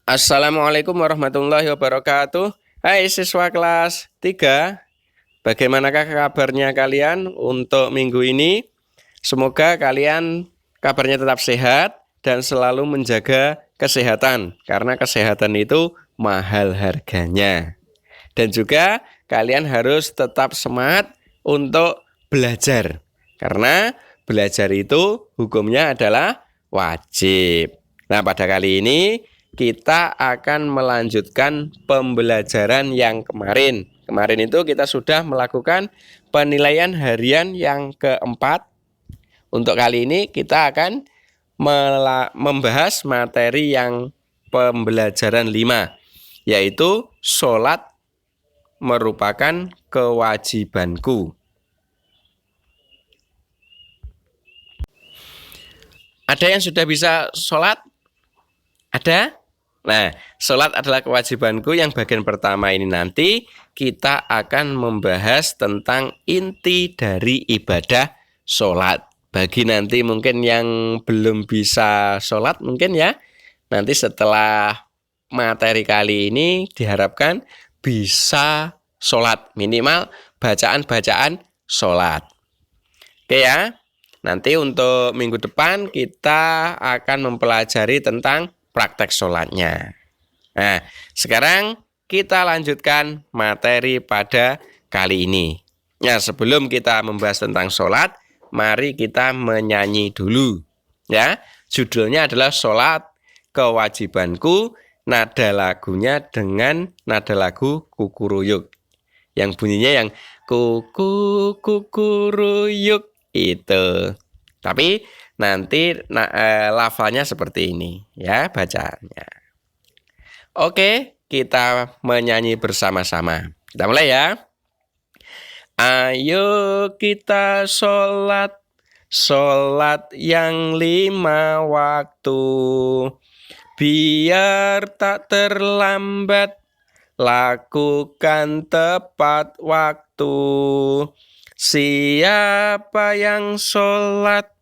Assalamualaikum warahmatullahi wabarakatuh. Hai siswa kelas 3, bagaimanakah kabarnya kalian untuk minggu ini? Semoga kalian kabarnya tetap sehat dan selalu menjaga kesehatan, karena kesehatan itu mahal harganya. Dan juga kalian harus tetap semangat untuk belajar, karena belajar itu hukumnya adalah wajib. Nah, pada kali ini kita akan melanjutkan pembelajaran yang kemarin. Kemarin itu kita sudah melakukan penilaian harian yang keempat. Untuk kali ini kita akan membahas materi yang pembelajaran 5, yaitu sholat merupakan kewajibanku. Ada yang sudah bisa sholat? Ada? Nah, sholat adalah kewajibanku yang bagian pertama ini nanti kita akan membahas tentang inti dari ibadah sholat. Bagi nanti mungkin yang belum bisa sholat mungkin ya, nanti setelah materi kali ini diharapkan bisa sholat, minimal bacaan-bacaan sholat. Oke ya, nanti untuk minggu depan kita akan mempelajari tentang praktek sholatnya. Nah, sekarang kita lanjutkan materi pada kali ini. Nah, sebelum kita membahas tentang sholat, mari kita menyanyi dulu. Ya, judulnya adalah sholat kewajibanku. Nada lagunya dengan nada lagu Kukuruyuk. Yang bunyinya yang kukuruyuk itu. Tapi nanti lafalnya seperti ini ya bacaannya. Oke, kita menyanyi bersama-sama. Kita mulai ya. Ayo kita sholat yang 5 waktu, biar tak terlambat, lakukan tepat waktu. Siapa yang sholat,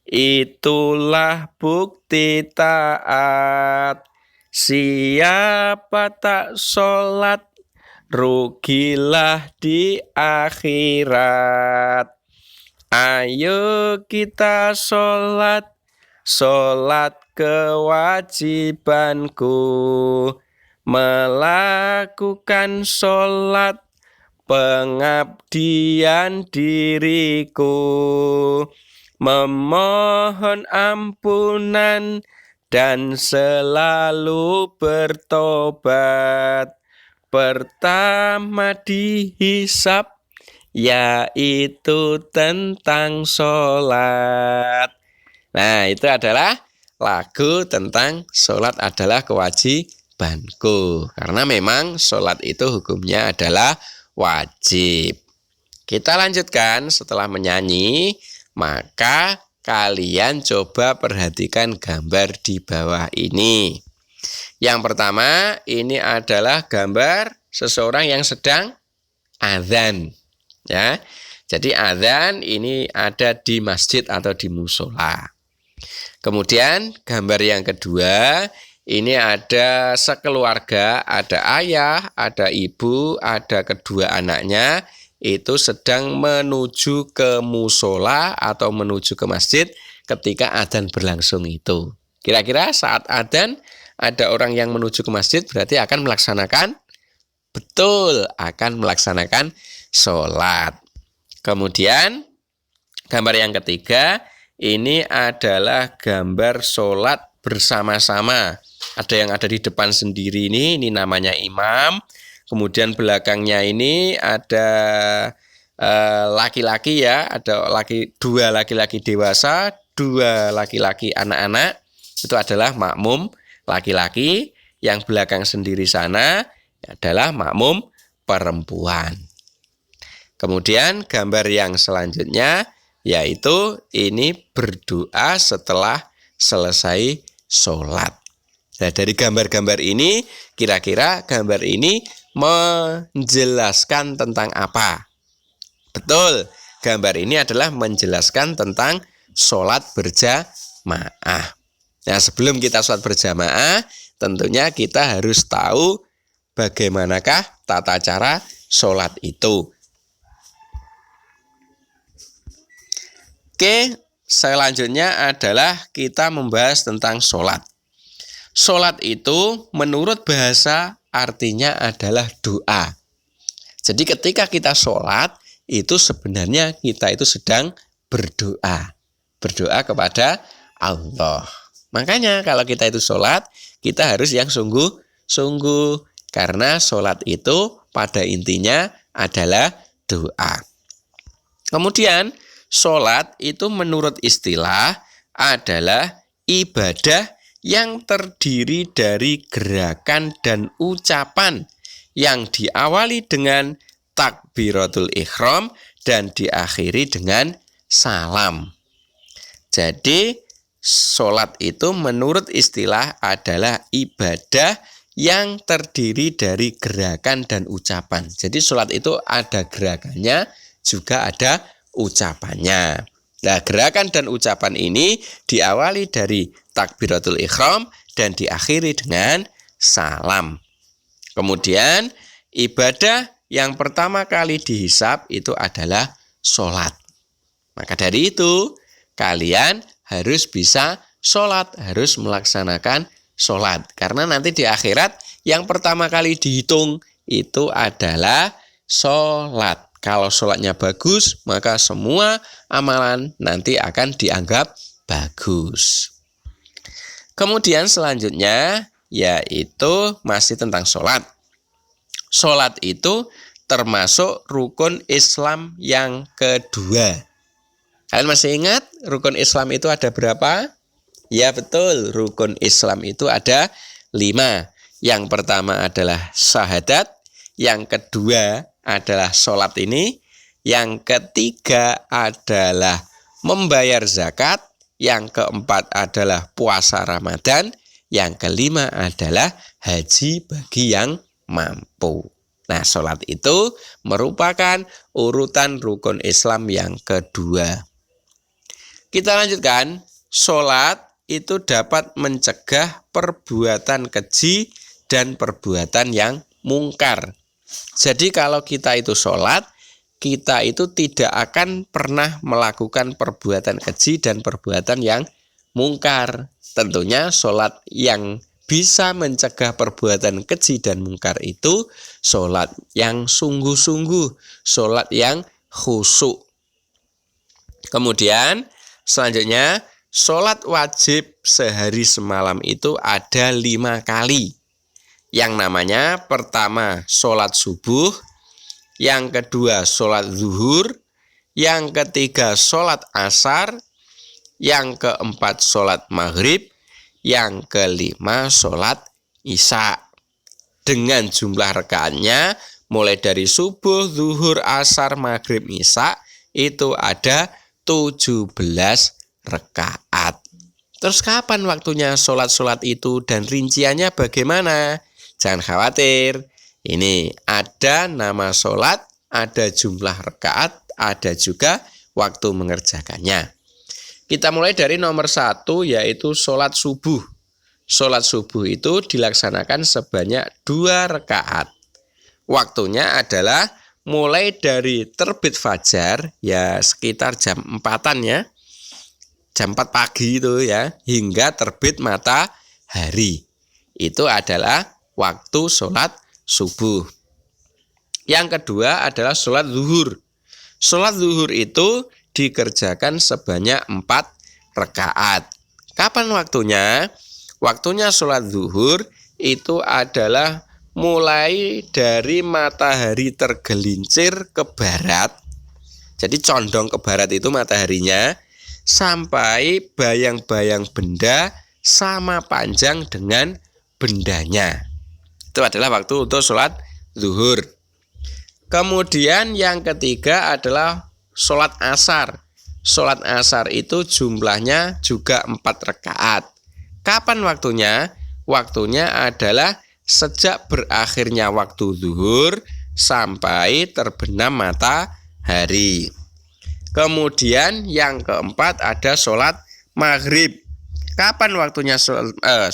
itulah bukti taat. Siapa tak sholat, rugilah di akhirat. Ayo kita sholat kewajibanku, melakukan sholat pengabdian diriku, memohon ampunan dan selalu bertobat. Pertama dihisab, yaitu tentang sholat. Nah, itu adalah lagu tentang sholat adalah kewajibanku. Karena memang sholat itu hukumnya adalah wajib. Kita lanjutkan setelah menyanyi, maka kalian coba perhatikan gambar di bawah ini. Yang pertama, ini adalah gambar seseorang yang sedang adzan. Ya. Jadi adzan ini ada di masjid atau di musola. Kemudian gambar yang kedua, ini ada sekeluarga, ada ayah, ada ibu, ada kedua anaknya, itu sedang menuju ke musola atau menuju ke masjid ketika adzan berlangsung itu. Kira-kira saat adzan ada orang yang menuju ke masjid berarti akan melaksanakan, betul, akan melaksanakan sholat. Kemudian gambar yang ketiga, ini adalah gambar sholat bersama-sama. Ada yang ada di depan sendiri ini namanya imam. Kemudian belakangnya ini ada laki-laki ya, ada dua laki-laki dewasa, dua laki-laki anak-anak. Itu adalah makmum laki-laki. Yang belakang sendiri sana adalah makmum perempuan. Kemudian gambar yang selanjutnya yaitu ini berdoa setelah selesai sholat. Nah, dari gambar-gambar ini, kira-kira gambar ini menjelaskan tentang apa? Betul, gambar ini adalah menjelaskan tentang sholat berjamaah. Nah, sebelum kita sholat berjamaah, tentunya kita harus tahu bagaimanakah tata cara sholat itu. Oke, selanjutnya adalah kita membahas tentang sholat. Sholat itu menurut bahasa artinya adalah doa. Jadi ketika kita sholat, itu sebenarnya kita itu sedang berdoa. Berdoa kepada Allah. Makanya kalau kita itu sholat, kita harus yang sungguh-sungguh. Karena sholat itu pada intinya adalah doa. Kemudian, sholat itu menurut istilah adalah ibadah yang terdiri dari gerakan dan ucapan yang diawali dengan takbiratul ihram dan diakhiri dengan salam. Jadi, sholat itu menurut istilah adalah ibadah yang terdiri dari gerakan dan ucapan. Jadi sholat itu ada gerakannya, juga ada ucapannya. Nah, gerakan dan ucapan ini diawali dari takbiratul ihram dan diakhiri dengan salam. Kemudian ibadah yang pertama kali dihisab itu adalah sholat. Maka dari itu kalian harus bisa sholat, harus melaksanakan sholat. Karena nanti di akhirat yang pertama kali dihitung itu adalah sholat. Kalau sholatnya bagus, maka semua amalan nanti akan dianggap bagus. Kemudian selanjutnya yaitu masih tentang sholat. Sholat itu termasuk rukun Islam yang kedua. Kalian masih ingat rukun Islam itu ada berapa? Ya betul, rukun Islam itu ada 5. Yang pertama adalah syahadat, yang kedua adalah sholat ini, yang ketiga adalah membayar zakat, yang keempat adalah puasa Ramadan, yang kelima adalah haji bagi yang mampu. Nah, sholat itu merupakan urutan rukun Islam yang kedua. Kita lanjutkan, sholat itu dapat mencegah perbuatan keji dan perbuatan yang mungkar. Jadi kalau kita itu sholat, kita itu tidak akan pernah melakukan perbuatan keji dan perbuatan yang mungkar. Tentunya sholat yang bisa mencegah perbuatan keji dan mungkar itu sholat yang sungguh-sungguh, sholat yang khusyuk. Kemudian selanjutnya, sholat wajib sehari semalam itu ada 5 kali. Yang namanya pertama sholat subuh, yang kedua sholat zuhur, yang ketiga sholat asar, yang keempat sholat maghrib, yang kelima sholat isya. Dengan jumlah rakaatnya mulai dari subuh, zuhur, asar, maghrib, isya itu ada 17 rakaat. Terus kapan waktunya sholat-sholat itu dan rinciannya bagaimana? Jangan khawatir, ini ada nama sholat, ada jumlah rakaat, ada juga waktu mengerjakannya. Kita mulai dari nomor 1 yaitu sholat subuh. Sholat subuh itu dilaksanakan sebanyak 2 rakaat. Waktunya adalah mulai dari terbit fajar, ya sekitar jam 4-an ya. Jam 4 pagi itu ya, hingga terbit matahari. Itu adalah waktu sholat subuh. Yang kedua adalah sholat zuhur. Sholat zuhur itu dikerjakan sebanyak 4 rakaat. Kapan waktunya? Waktunya sholat zuhur itu adalah mulai dari matahari tergelincir ke barat. Jadi condong ke barat itu mataharinya, sampai bayang-bayang benda sama panjang dengan bendanya. Itu adalah waktu untuk sholat zuhur. Kemudian yang ketiga adalah sholat asar. Sholat asar itu jumlahnya juga 4 rakaat. Kapan waktunya? Waktunya adalah sejak berakhirnya waktu zuhur sampai terbenam matahari. Kemudian yang keempat ada sholat maghrib. Kapan waktunya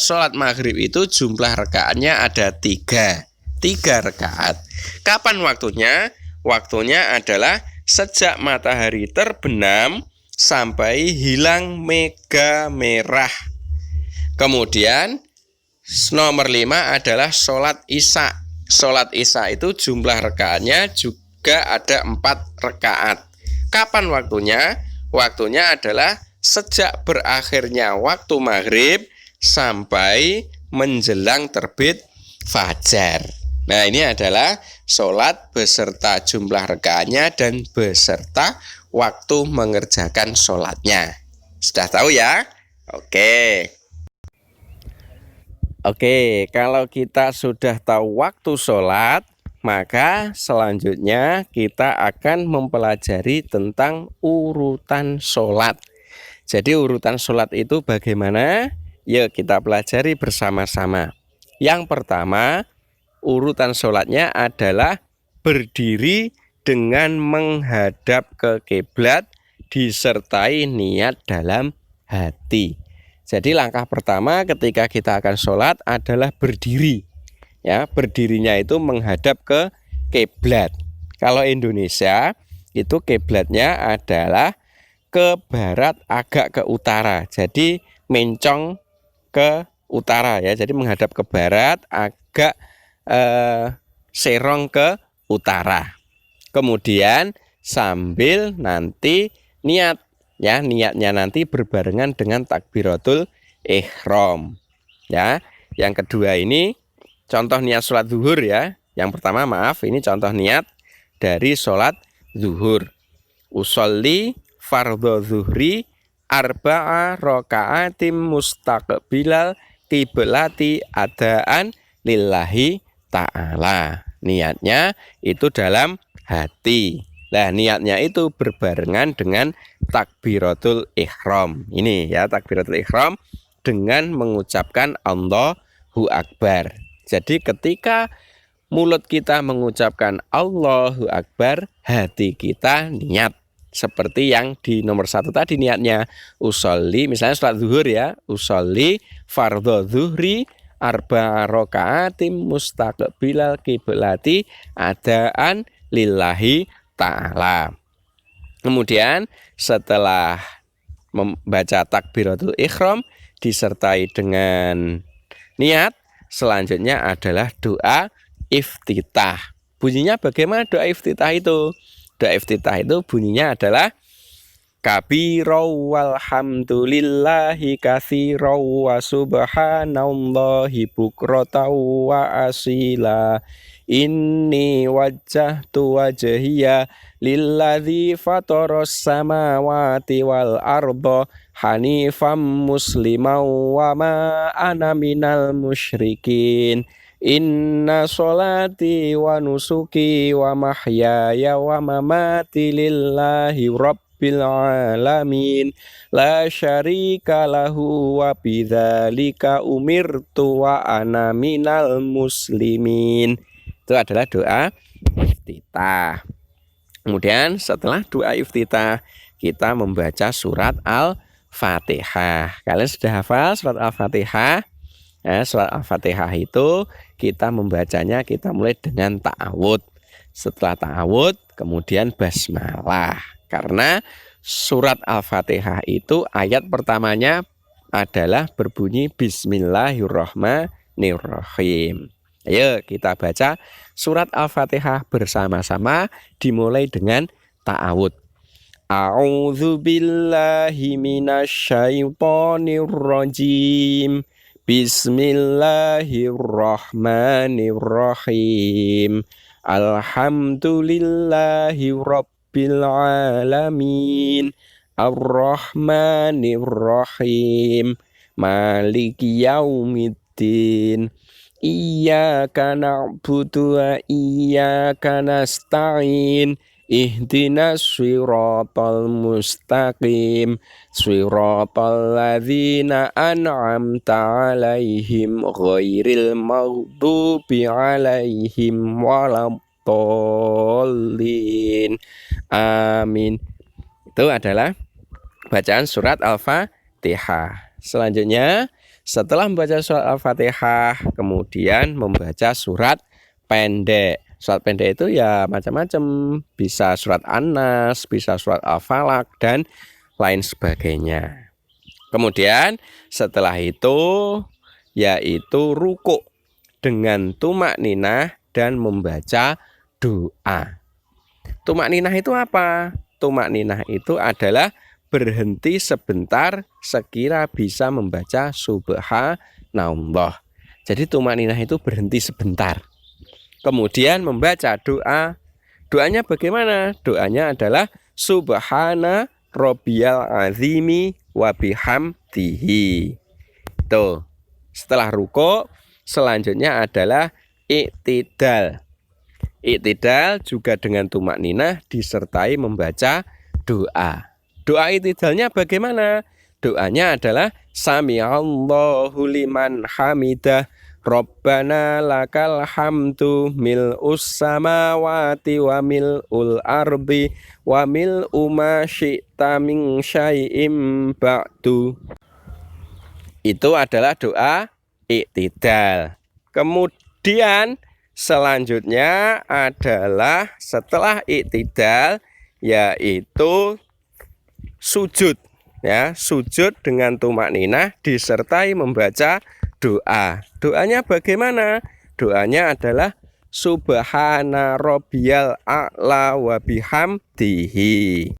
sholat maghrib itu jumlah rakaatnya ada 3 rakaat. Kapan waktunya? Waktunya adalah sejak matahari terbenam sampai hilang mega merah. Kemudian nomor 5 adalah sholat isya. Sholat isya itu jumlah rakaatnya juga ada 4 rakaat. Kapan waktunya? Waktunya adalah sejak berakhirnya waktu maghrib sampai menjelang terbit fajar. Nah, ini adalah sholat beserta jumlah rakaatnya dan beserta waktu mengerjakan sholatnya. Sudah tahu ya? Oke. Oke, kalau kita sudah tahu waktu sholat, maka selanjutnya kita akan mempelajari tentang urutan sholat. Jadi urutan sholat itu bagaimana? Yuk kita pelajari bersama-sama. Yang pertama, urutan sholatnya adalah berdiri dengan menghadap ke kiblat disertai niat dalam hati. Jadi langkah pertama ketika kita akan sholat adalah berdiri. Ya, berdirinya itu menghadap ke kiblat. Kalau Indonesia itu kiblatnya adalah ke barat agak ke utara. Jadi mencong ke utara ya. Jadi menghadap ke barat agak serong ke utara. Kemudian sambil nanti niat ya, niatnya nanti berbarengan dengan takbiratul ihram. Ya, yang kedua ini contoh niat sholat zuhur ya. Yang pertama maaf, ini contoh niat dari sholat zuhur. Usolli fardhu zuhri arba'a raka'atim mustaqbilal qiblati adaan lillahi ta'ala. Niatnya itu dalam hati. Nah, niatnya itu berbarengan dengan takbiratul ihram. Ini ya, takbiratul ihram dengan mengucapkan Allahu Akbar. Jadi ketika mulut kita mengucapkan Allahu Akbar, hati kita niat. Seperti yang di nomor 1 tadi niatnya. Usolli, misalnya sholat zuhur ya. Usolli fardhu zuhri arba'a raka'atim mustaqbilal qiblati adaan lillahi ta'ala. Kemudian setelah membaca takbiratul ihram disertai dengan niat, selanjutnya adalah doa iftitah. Bunyinya bagaimana doa iftitah itu? Doa iftitah itu bunyinya adalah kabirau walhamdulillahi katsirau wa subhanallahi bukrotau wa asila. Inni wajjahtu wajhiya lilladzi fataras samawati wal arda hanifam musliman wa ma ana minal musyrikin. Inna sholati wa nusuki wa mahyaya wa mamati lillahi rabbil alamin la syarika lahu wa bidzalika umirtu wa ana minal muslimin. Itu adalah doa iftitah. Kemudian setelah doa iftitah kita membaca surat Al-Fatihah. Kalian sudah hafal surat Al-Fatihah? Nah, surat Al-Fatihah itu kita membacanya, kita mulai dengan ta'awud. Setelah ta'awud kemudian basmalah. Karena surat Al-Fatihah itu ayat pertamanya adalah berbunyi Bismillahirrahmanirrahim. Ayo kita baca surat Al-Fatihah bersama-sama, dimulai dengan ta'awud. A'udzu billahi minasyaitonir rajim. Bismillahirrahmanirrahim. Alhamdulillahi rabbil alamin. Ar-Rahmanir-Rahim. Maliki yaumiddin. Iyyaka na'budu wa iyyaka nasta'in. Ihdinas siratal mustaqim. Siratal ladzina an'amta 'alaihim ghairil maghdubi 'alaihim waladdallin. Amin. Itu adalah bacaan surat Al-Fatihah. selanjutnya setelah membaca surat Al-Fatihah, kemudian membaca surat pendek. Surat pendek itu ya macam-macam, bisa surat An-Nas, bisa surat Al-Falaq, dan lain sebagainya. Kemudian setelah itu yaitu rukuk dengan tumak ninah dan membaca doa. Tumak ninah itu apa? Tumak ninah itu adalah berhenti sebentar sekira bisa membaca subhanallah. Jadi tumak ninah itu berhenti sebentar. Kemudian membaca doa. Doanya bagaimana? Doanya adalah subhana rabbiyal azimi wa bihamdihi. Tuh. Setelah rukuk, selanjutnya adalah iktidal. Iktidal juga dengan tumak ninah disertai membaca doa. Doa iktidalnya bagaimana? Doanya adalah sami'allahu liman hamidah, Rabbana lakal hamdu mil'us samawati wa mil'ul ardi wa mil'u ma syi'ta min syai'im ba'du. Itu adalah doa iktidal. Kemudian selanjutnya adalah setelah iktidal yaitu sujud. Ya, sujud dengan tumak ninah disertai membaca doa. Doanya bagaimana? Doanya adalah subhana rabbiyal a'la wa bihamdihi.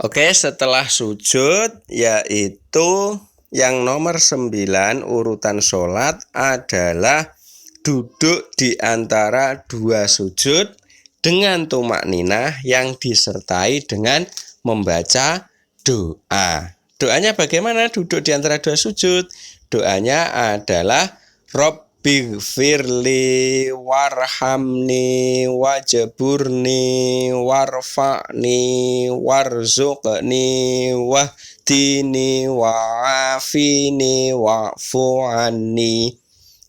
Oke, setelah sujud yaitu yang nomor 9 urutan sholat adalah duduk di antara dua sujud dengan tumak ninah yang disertai dengan membaca doa. Doanya bagaimana duduk di antara dua sujud? Doanya adalah Rabbighfirli warhamni wajburni warfa'ni warzuqni wahdini wa'afini wa'fu anni.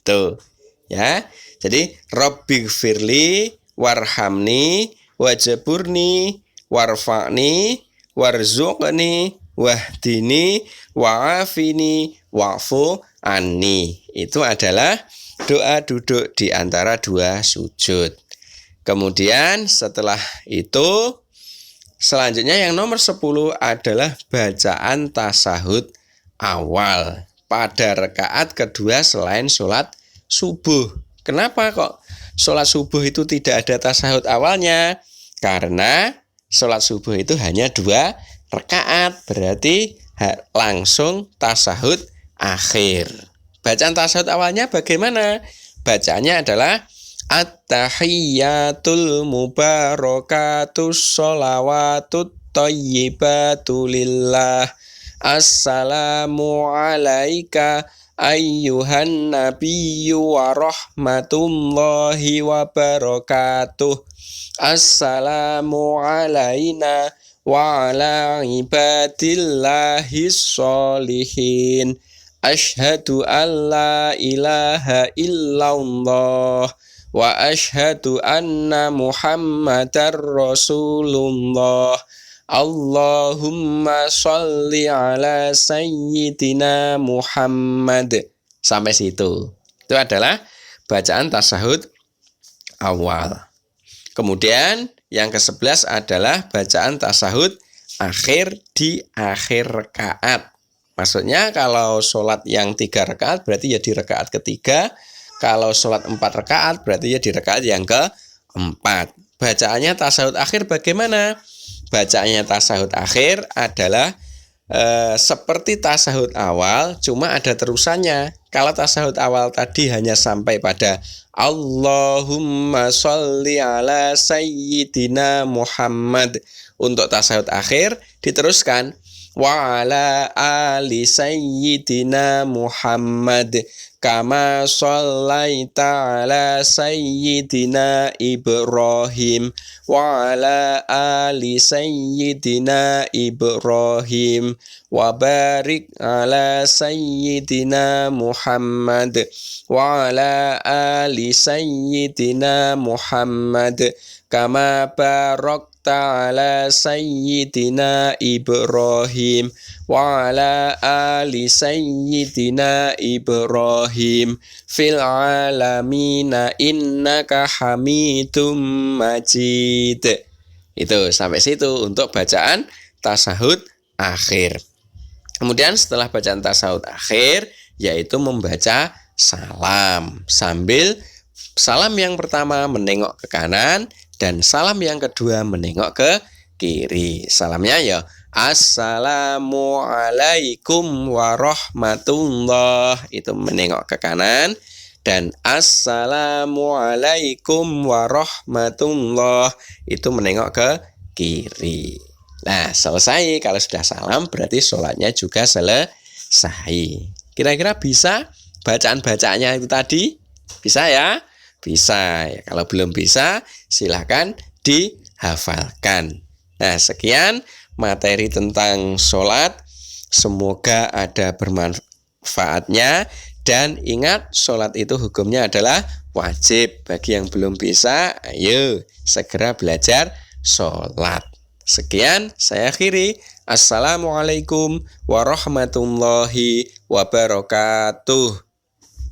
Tuh ya. Jadi Rabbighfirli warhamni wajburni warfa'ni warzuqni wahdini wa'afini wa'fu anni. Itu adalah doa duduk di antara dua sujud. Kemudian setelah itu selanjutnya yang nomor 10 adalah bacaan tasahud awal pada rakaat kedua selain sholat subuh. Kenapa kok sholat subuh itu tidak ada tasahud awalnya? Karena sholat subuh itu hanya 2 rakaat, berarti langsung tasahud akhir. Bacaan tasahud awalnya bagaimana? Bacaannya adalah at-tahiyyatul mubarakatus sholawatut thayyibatu lillah. Assalamu alaika ayyuhan nabiyyu wa rahmatullahi wa barakatuh. Assalamu alaina wa ala ibadillahis sholihin. Asyhadu an la ilaha illallah wa asyhadu anna muhammadar rasulullah. Allahumma sholli ala sayyidina Muhammad. Sampai situ. Itu adalah bacaan tasahud awal. Kemudian yang ke-11 adalah bacaan tasahud akhir di akhir rakaat. Maksudnya kalau sholat yang 3 rakaat berarti ya di rakaat ketiga. Kalau sholat 4 rakaat berarti ya di rakaat yang ke-4. Bacaannya tasahud akhir bagaimana? Bacaannya tasahud akhir adalah seperti tasahud awal, cuma ada terusannya. Kalau tasahud awal tadi hanya sampai pada Allahumma sholli ala sayyidina Muhammad. Untuk tasahud akhir diteruskan wa ala ali sayyidina Muhammad kama shallaita ala sayyidina Ibrahim wa ala ali sayyidina Ibrahim wa barik ala sayyidina Muhammad wa ala ali sayyidina Muhammad kama barak barakta ala sayyidina Ibrahim wa ala ali sayyidina Ibrahim fil alamina innaka hamidum majid. Itu sampai situ untuk bacaan tasahud akhir. Kemudian setelah bacaan tasahud akhir yaitu membaca salam sambil salam yang pertama menengok ke kanan dan salam yang kedua menengok ke kiri. Salamnya ya Assalamualaikum warahmatullah, itu menengok ke kanan, dan Assalamualaikum warahmatullah itu menengok ke kiri. Nah, selesai. Kalau sudah salam berarti sholatnya juga selesai. Kira-kira bisa bacaan-bacaannya itu tadi? Bisa ya? Bisa. Ya, kalau belum bisa, silakan dihafalkan. Nah, sekian materi tentang sholat. Semoga ada bermanfaatnya. Dan ingat, sholat itu hukumnya adalah wajib. Bagi yang belum bisa, ayo segera belajar sholat. Sekian, saya akhiri. Assalamualaikum warahmatullahi wabarakatuh.